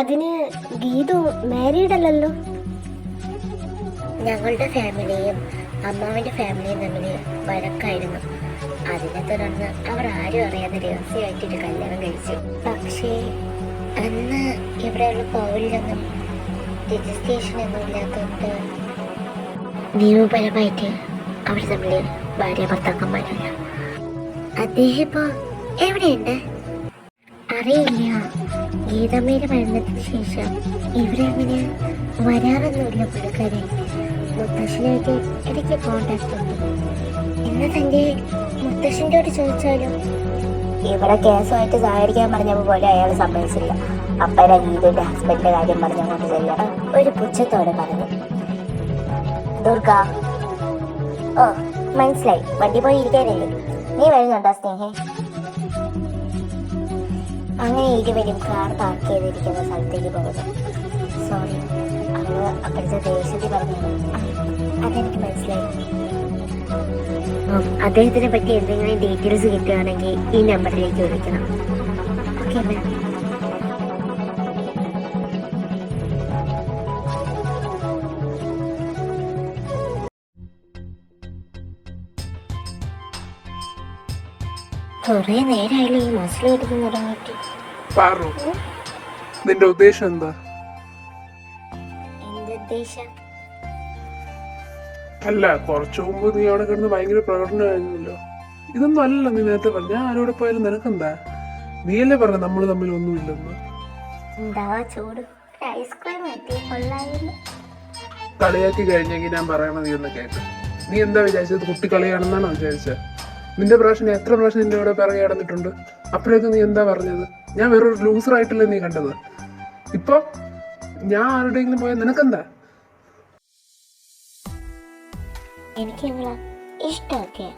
അതിന് ഗീതു മാരീഡ് അല്ലല്ലോ. ഞങ്ങളുടെ ഫാമിലിയും അമ്മാവിൻ്റെ ഫാമിലിയും തമ്മിൽ വഴക്കായിരുന്നു. അതിനെ തുടർന്ന് അവർ ആരും അറിയാതെ രഹസ്യമായിട്ടൊരു കല്യാണം കഴിച്ചു. പക്ഷേ അന്ന് ഇവിടെയുള്ള കോവിലൊന്നും രജിസ്ട്രേഷൻ ഒന്നും ഇല്ലാത്തതുകൊണ്ട് നിയമപരമായിട്ട് അവർ തമ്മിൽ ഭാര്യ ഭർത്താക്കന്മാരല്ല. അദ്ദേഹം ഇപ്പോൾ എവിടെയുണ്ട് അറിയില്ല. ഗീതമ്മയുടെ മരണത്തിന് ശേഷം ഇവിടെ അങ്ങനെ വരാറൊന്നുമില്ല പുള്ളിക്കാരെ. മുത്തശ്ശനായിട്ട് ഇടയ്ക്ക് കോണ്ടാക്ട് ഉണ്ട്. എന്നാൽ തൻ്റെ മുത്തശ്ശൻ്റെയോട് ചോദിച്ചാലോ? ഇവിടെ കേസുമായിട്ട് സഹകരിക്കാൻ പറഞ്ഞപ്പോൾ പോലെ അയാൾ സമ്മതിച്ചില്ല. അപ്പനെ ഗീതയുടെ ഹസ്ബൻഡിന്റെ കാര്യം പറഞ്ഞുകൊണ്ട് ചെല്ലണം ഒരു പുച്ഛത്തോടെ പറഞ്ഞു. ദുർഗ, ഓ മനസ്സിലായി, വണ്ടി പോയി ഇരിക്കാനല്ലേ. നീ വരുന്നുണ്ടോ സ്നേഹേ? അങ്ങനെ ഇരുവരും കാർ പാർക്ക് ചെയ്തിരിക്കുന്ന സ്ഥലത്തേക്ക് പോകുന്നു. സോറി, അവള് അപ്പോഴത്തെ ദേശത്തിൽ പറഞ്ഞു. അതെനിക്ക് മനസ്സിലായി. അദ്ദേഹത്തിനെ പറ്റി എന്തെങ്കിലും ഡീറ്റെയിൽസ് കിട്ടുകയാണെങ്കിൽ ഈ നമ്പറിലേക്ക് വിളിക്കണം. Okay ma'am. കുറേ നേരമായില്ലേ ഈ മസിൽ എടുക്കുന്ന തുടങ്ങിയിട്ട്. നിന്റെ ഉദ്ദേശം എന്താ? എന്റെ ഉദ്ദേശം അല്ല, കുറച്ചു മുമ്പ് നീ അവിടെ കിടന്ന് ഭയങ്കര പ്രകടനമായിരുന്നല്ലോ. ഇതൊന്നും അല്ല നീ നേരത്തെ പറഞ്ഞു. ഞാൻ ആരോടെ പോയാലും നിനക്കെന്താ? നീയല്ലേ പറഞ്ഞ നമ്മൾ തമ്മിൽ ഒന്നുമില്ലെന്ന്. എന്താ ചൂട് ഐസ്ക്രീം കളിയാക്കി കഴിഞ്ഞെങ്കിൽ ഞാൻ പറയണത് നീ ഒന്ന് കേൾക്ക. നീ എന്താ വിചാരിച്ചത്? കുട്ടി കളിയാണെന്നാണോ വിചാരിച്ചത്? നിന്റെ പ്രാവശ്യം എത്ര പ്രാവശ്യം നിന്റെ ഇവിടെ പിറകെ കിടന്നിട്ടുണ്ട്. അപ്പോഴേക്കും നീ എന്താ പറഞ്ഞത്? ഞാൻ വേറൊരു ലൂസറായിട്ടല്ലേ നീ കണ്ടത്. ഇപ്പൊ ഞാൻ ആരുടെയെങ്കിലും പോയാൽ നിനക്കെന്താ? എനിക്ക് നിങ്ങളെ ഇഷ്ടമൊക്കെ,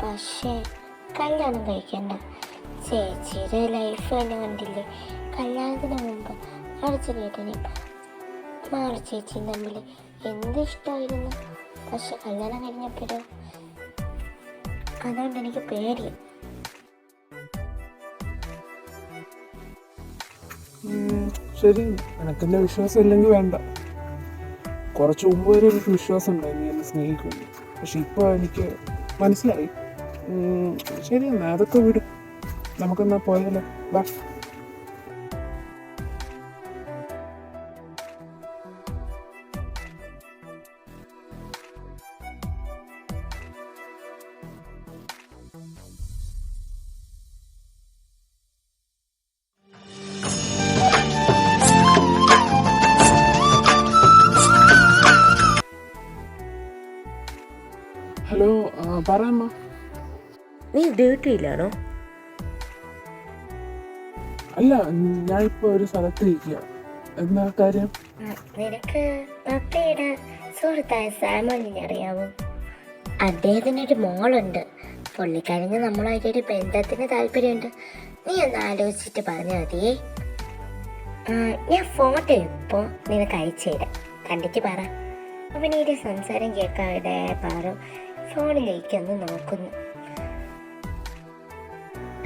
പക്ഷേ കല്യാണം കഴിക്കണ്ട. ചേച്ചിയുടെ ലൈഫ് തന്നെ കണ്ടില്ലേ? കല്യാണത്തിന് മുമ്പ് അടച്ചിട്ടേട്ടനും മാളു ചേച്ചിയും തമ്മിൽ എന്ത് ഇഷ്ടമായിരുന്നു. പക്ഷെ കല്യാണം കഴിഞ്ഞപ്പോഴോ അതുകൊണ്ട് എനിക്ക് പേടി. ശരി, എനക്കെന്നെ വിശ്വാസം ഇല്ലെങ്കിൽ വേണ്ട. കുറച്ച് മുമ്പ് വരെ എനിക്ക് വിശ്വാസം ഉണ്ടായി നീ എന്നെ സ്നേഹിക്കുന്നു. പക്ഷെ ഇപ്പൊ എനിക്ക് മനസ്സിലായി. ശരി, എന്നാ അതൊക്കെ വിടും. നമുക്കെന്നാ പോയാലോ? വാ. ഹലോ, പറയമ്മ. നീ ഡ്യൂട്ടിയിലാണോ? അല്ല, ഞാനിപ്പോ ഒരു സ്ഥലത്ത് ഇരിക്കുക. എന്താ കാര്യം? നിനക്ക് പപ്പയുടെ സുഹൃത്തായ സാമോനെ അറിയാവോ? അദ്ദേഹത്തിനൊരു മോളുണ്ട്. പുള്ളിക്കാരന് നമ്മളായിട്ടൊരു ബന്ധത്തിന് താല്പര്യമുണ്ട്. നീ ഒന്ന് ആലോചിച്ചിട്ട് പറഞ്ഞാൽ മതിയേ. ഞാൻ ഫോട്ടോ ഇപ്പോൾ നിനക്ക് അയച്ചു തരാം, കണ്ടിട്ട് പറ. അവനൊരു സംസാരം കേൾക്കാതെ പാറു ഫോണിലേക്ക് ഒന്ന് നോക്കുന്നു.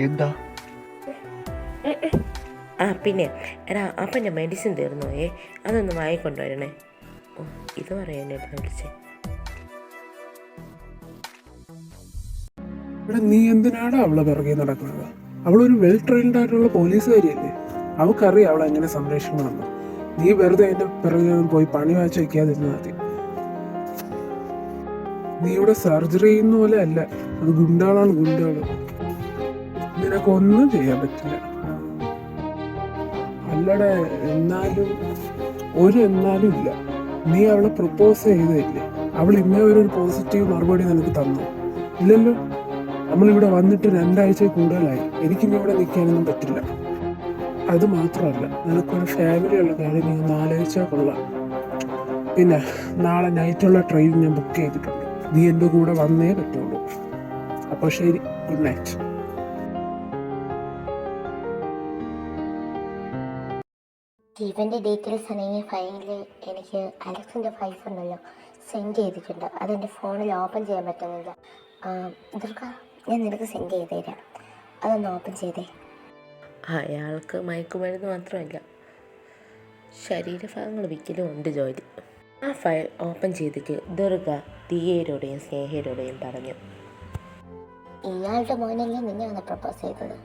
എന്താ? പിന്നെ എടാ, അപ്പൻ്റെ മെഡിസിൻ തീർന്നോയേ, അതൊന്ന് വാങ്ങിക്കൊണ്ടുവരണേ. ഓ, ഇത് പറയാനായിരുന്നു വിളിച്ചേ. ഇവിടെ നീ എന്തിനാടാ അവളെ പിറകെ നടക്കുന്നത്? അവളൊരു വെൽ ട്രെയിൻഡ് ആയിട്ടുള്ള പോലീസുകാരിയല്ലേ. അവൾക്കറിയാം അവളെ എങ്ങനെ സംരക്ഷിക്കണമെന്ന്. നീ വെറുതെ അതിന്റെ പിറകെ പോയി പണി വായിച്ച് വയ്ക്കാതിരുന്നാൽ മതി. നീ ഇവിടെ സർജറി ചെയ്യുന്ന പോലെ അല്ല, അത് ഗുണ്ടകളാണ്, ഗുണ്ടകള്. നിനക്കൊന്നും ചെയ്യാൻ പറ്റില്ല. അല്ലടെ, എന്നാലും ഇല്ല. നീ അവളെ പ്രപ്പോസ് ചെയ്തതല്ലേ? അവൾ ഇന്നേ ഒരു പോസിറ്റീവ് മറുപടി നിനക്ക് തന്നു ഇല്ലല്ലോ. നമ്മളിവിടെ വന്നിട്ട് 2 ആഴ്ച കൂടുതലായി. എനിക്കിനി ഇവിടെ നിൽക്കാനൊന്നും പറ്റില്ല. അത് മാത്രമല്ല, നിനക്കൊരു ഫാമിലി ഉള്ള കാര്യം നീ ഒന്ന് ആലോചിച്ചാൽ കൊള്ളാം. പിന്നെ നാളെ നൈറ്റുള്ള ട്രെയിൻ ഞാൻ ബുക്ക് ചെയ്തിട്ടുണ്ട്. നീ എൻ്റെ കൂടെ വന്നേ പറ്റുള്ളൂ. അപ്പോൾ ശരി, ഗുഡ് നൈറ്റ്. ജീവൻ്റെ ഡീറ്റെയിൽസ് ആണെങ്കിൽ ഫയലിൽ എനിക്ക് അലക്സിൻ്റെ ഫൈഫ് ഉണ്ടല്ലോ സെൻഡ് ചെയ്തിട്ടുണ്ട്. അതെൻ്റെ ഫോണിൽ ഓപ്പൺ ചെയ്യാൻ പറ്റുന്നില്ല. ദുർഗ, ഞാൻ നിനക്ക് സെൻഡ് ചെയ്ത് തരാം, അതൊന്ന് ഓപ്പൺ ചെയ്തേ. അയാൾക്ക് മയക്കുമരുന്ന് മാത്രമല്ല, ശരീരഭാഗങ്ങൾ വിൽക്കലും ഉണ്ട് ജോലി. ആ ഫയൽ ഓപ്പൺ ചെയ്തിട്ട് ദുർഗ ദിയയോടെയും സ്നേഹയോടെയും പറഞ്ഞു. ഇയാളുടെ മോനല്ലേ നിന്നെയാണ് പ്രപ്പോസ് ചെയ്തത്.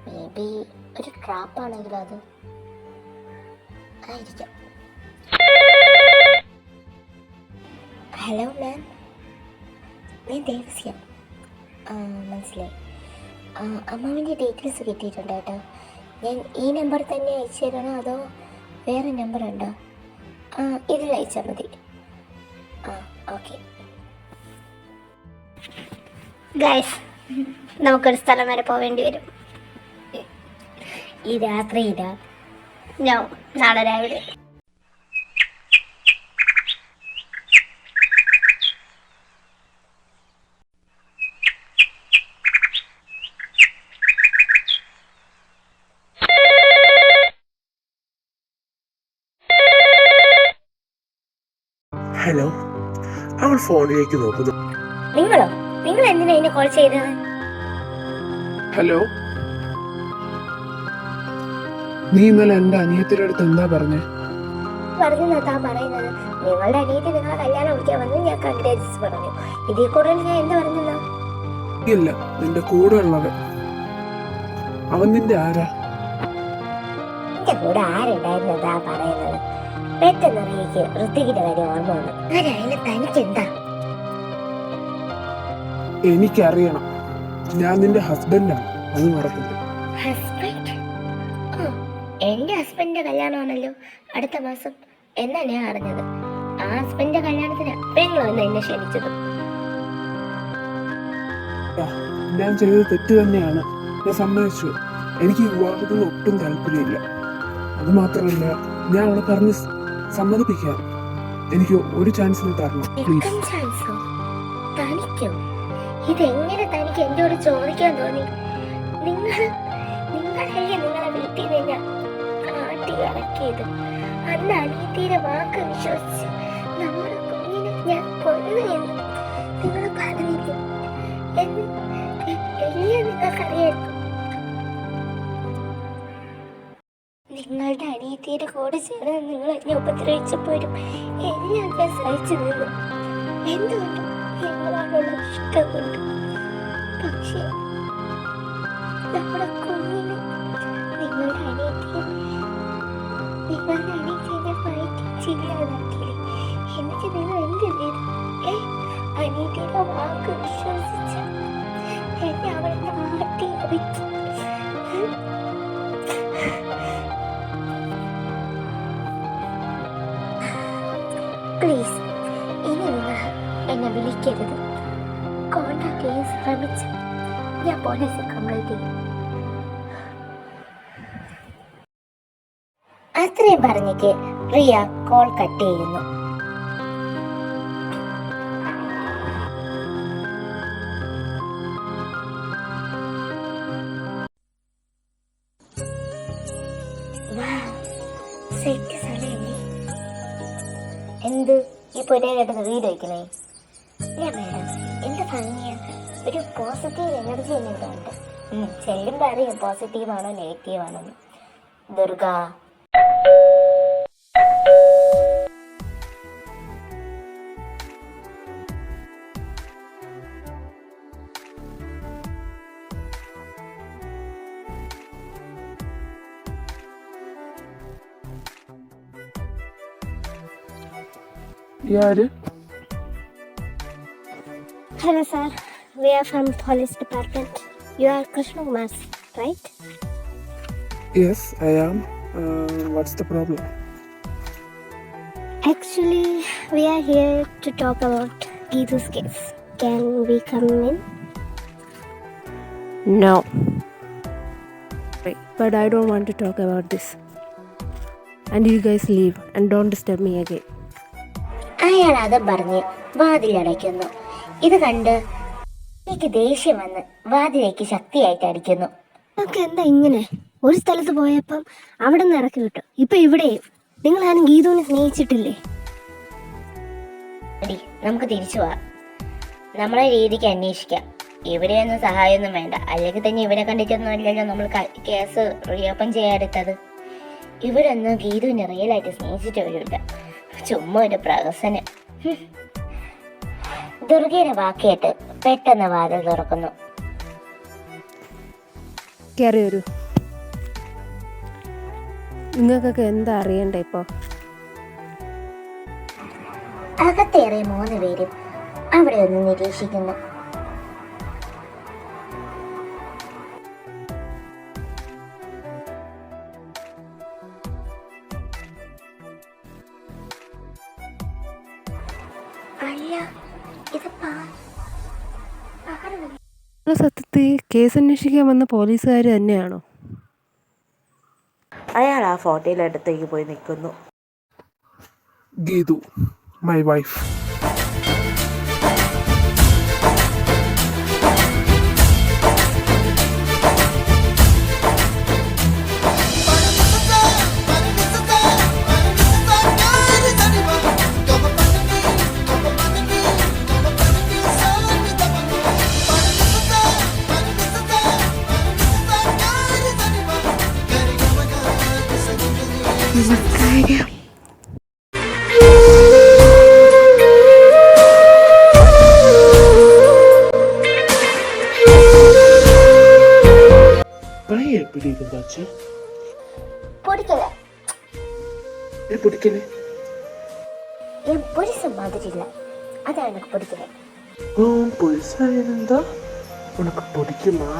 മേ ബി ഒരു ട്രാപ്പാണെങ്കിലും അത് ആയിരിക്കാം. ഹലോ മാം, ഞാൻ ദേവസ്യ. മനസ്സിലായി. അമ്മാവിൻ്റെ ഡീറ്റെയിൽസ് കിട്ടിയിട്ടുണ്ട് കേട്ടോ. ഞാൻ ഈ നമ്പർ തന്നെ അയച്ചു തരണോ അതോ വേറെ നമ്പർ ഉണ്ടോ? ഇതിൽ അയച്ചാൽ മതി. ഓക്കെ. ഗൈസ്, നമുക്കൊരു സ്ഥലം വരെ പോവേണ്ടി വരും. ഈ രാത്രിയില്ല, നാളെ രാവിലെ. ഹലോ, അവൾ ഫോണിലേക്ക് നോക്കുന്നു. നിങ്ങൾ എന്തിനാ എന്നെ കോൾ ചെയ്തത്? ഹലോ, നീ ഇന്നലെ എന്റെ അനിയത്തിയുടെ അടുത്ത് എന്താ പറഞ്ഞേ? പറഞ്ഞതാ പറയുന്നത്. നിങ്ങളുടെ അനിയത്തി നിങ്ങളെ കല്യാണം വിളിക്കാൻ വന്ന് ഞാൻ കൺഗ്രാറ്റ്സ് പറഞ്ഞു. ഇതിൽ കൂടുതൽ ഞാൻ എന്താ പറഞ്ഞതാ? ഇല്ല, നിന്റെ കൂടെ ഉള്ളവൻ. അവൻ നിന്റെ ആരാ? എന്റെ കൂടെ ആരുണ്ടായിരുന്നതാ പറയുന്നത്? പെട്ടെന്ന് എനിക്ക് ഋത്തികിന്റെ കാര്യം ഓർമ്മ വന്നു. ആരായാലും തനിക്ക് എന്താ? എനിക്കറിയണം, ഞാൻ നിന്റെ ഹസ്ബൻഡാണ്, അത് മറക്കില്ല. ഹസ്ബൻഡ്? എന്റെ ഹസ്ബൻഡിന്റെ കല്യാണമാണല്ലോ അടുത്ത മാസം എന്നാ ഞാൻ അറിഞ്ഞത്. ആ ഹസ്ബൻഡിന്റെ കല്യാണത്തിന് പെങ്ങളാണ് എന്നെ ക്ഷണിച്ചത്. ഞാൻ ചെയ്തത് തെറ്റ് തന്നെയാണ്, ഞാൻ സമ്മതിച്ചു. എനിക്ക് വിവാഹത്തിന് ഒട്ടും താല്പര്യമില്ല. അത് മാത്രമല്ല, ഞാൻ അവളെ പറഞ്ഞ് സമ്മതിപ്പിക്കാം. എനിക്ക് ഒരു ചാൻസ് തരണം പ്ലീസ്. ചാൻസോ? തനിക്കോ? ഇതെങ്ങനെ തനിക്ക് എന്നോട് ചോദിക്കാൻ തോന്നി? നിങ്ങളല്ലേ നിങ്ങളെ വീട്ടിൽ നിന്ന് കാട്ടി ഇറക്കിയത്. അന്ന് അനിയത്തിയുടെ വാക്ക് വിശ്വസിച്ച് നമ്മുടെ കുഞ്ഞിനെ ഞാൻ കൊന്നു എന്ന് നിങ്ങൾ പറഞ്ഞില്ല എന്ന് എല്ലാം നിങ്ങൾക്കറിയായിരുന്നു. നിങ്ങളുടെ അനിയത്തിയുടെ കൂടെ ചേർന്ന് നിങ്ങൾ എന്നെ ഉപദ്രവിച്ചപ്പോഴും എല്ലാം ഞാൻ സഹിച്ചു നിന്നു. എന്തുകൊണ്ട്? നിങ്ങളോടുള്ള ഇഷ്ടം കൊണ്ട്. പക്ഷേ നമ്മുടെ കുഞ്ഞിനെ നിങ്ങളുടെ അനിയത്തിയെ ഫൈറ്റ് ചെയ്യാതാക്കില്ലേ? എന്നിട്ട് നിങ്ങൾ എന്ത് ചെയ്തു? അനിയത്തിയുടെ വാക്ക് വിശ്വസിച്ച് എന്നെ അവളെ നാട്ടി വെച്ചു. പ്ലീസ്, ഇനി നിങ്ങൾ എന്നെ വിളിക്കരുത്. കോണ്ടാക്ട് ചെയ്യാൻ ശ്രമിച്ച് ഞാൻ പോലീസിൽ കംപ്ലൈന്റ് ചെയ്യും. അത്രയും പറഞ്ഞിട്ട് റിയ കോൾ കട്ട് ചെയ്യുന്നു. സെറ്റ് സ്ഥലമല്ലേ? എന്ത് ഈ പൊരയിലെടുത്ത് വീട് വയ്ക്കണേ? ഞാൻ മേഡം, എന്ത് ഭംഗിയാ, ഒരു പോസിറ്റീവ് എനർജി എന്നുണ്ട്. ചെല്ലുമ്പോൾ അറിയാം പോസിറ്റീവാണോ നെഗറ്റീവാണോ. ദുർഗ, ആര്? Hello sir, we are from police department. You are Krishna Kumar, right? Yes, I am. What's the problem? Actually, we are here to talk about Geetu's case. Can we come in? No. But I don't want to talk about this. And you guys leave and don't disturb me again. അയാൾ അത് പറഞ്ഞ് വാതിലടയ്ക്കുന്നു. ഇത് കണ്ട് എനിക്ക് ദേഷ്യം വന്ന് വാതിലേക്ക് ശക്തിയായിട്ട് അടിക്കുന്നു. നമുക്ക് എന്താ ഇങ്ങനെ? ഒരു സ്ഥലത്ത് പോയപ്പം അവിടെ നിന്ന് ഇറക്കി വിട്ടു, ഇപ്പൊ ഇവിടെയും. നിങ്ങൾ ആരും ഗീതുവിനെ സ്നേഹിച്ചിട്ടില്ലേ? നമുക്ക് തിരിച്ചു പോവാം. നമ്മളെ രീതിക്ക് അന്വേഷിക്കാം. ഇവിടെയൊന്നും സഹായമൊന്നും വേണ്ട. അല്ലെങ്കിൽ തന്നെ ഇവരെ കണ്ടിട്ടൊന്നും അല്ലല്ലോ നമ്മൾ കേസ് റീഓപ്പൺ ചെയ്യാനെടുത്തത്. ഇവിടെ ഒന്നും ഗീതുവിനെ റിയലായിട്ട് സ്നേഹിച്ചിട്ടില്ല. ചുമ്മാ ഒരു പ്രഹസനം. ദുർഗയുടെ വാക്കേട്ട് പെട്ടെന്ന് വാതിൽ തുറക്കുന്നു. കയറി വരൂ. നിങ്ങൾക്കൊക്കെ എന്താ അറിയണ്ടേ ഇപ്പോൾ? അകത്തേറെ 3 പേരും അവിടെ ഒന്ന് നിരീക്ഷിക്കുന്നു. അല്ല, ഇത് സത്യത്തിൽ കേസ് അന്വേഷിക്കാൻ വന്ന പോലീസുകാർ തന്നെയാണോ? അയാൾ ആ ഫോട്ടോയിൽ അടുത്തേക്ക് പോയി നിൽക്കുന്നു. Geethu, my wife. பையன் எப்படி இருந்தாச்சு? பிடிக்கல. பிடிக்கல? என் புருஷன் மாதிரி இல்லை, அதான் எனக்கு பிடிக்கல. புதுசா இருந்தா உனக்கு பிடிக்குமா?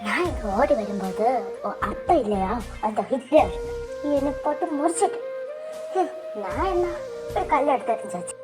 நான் இங்க ஓடி வரும்போது அப்ப இல்லையா அந்த ஹிட்லர் என்னை போட்டு முறிச்சிட்டு நான் என்ன ஒரு கல் எடுத்து எறிஞ்சாச்சு.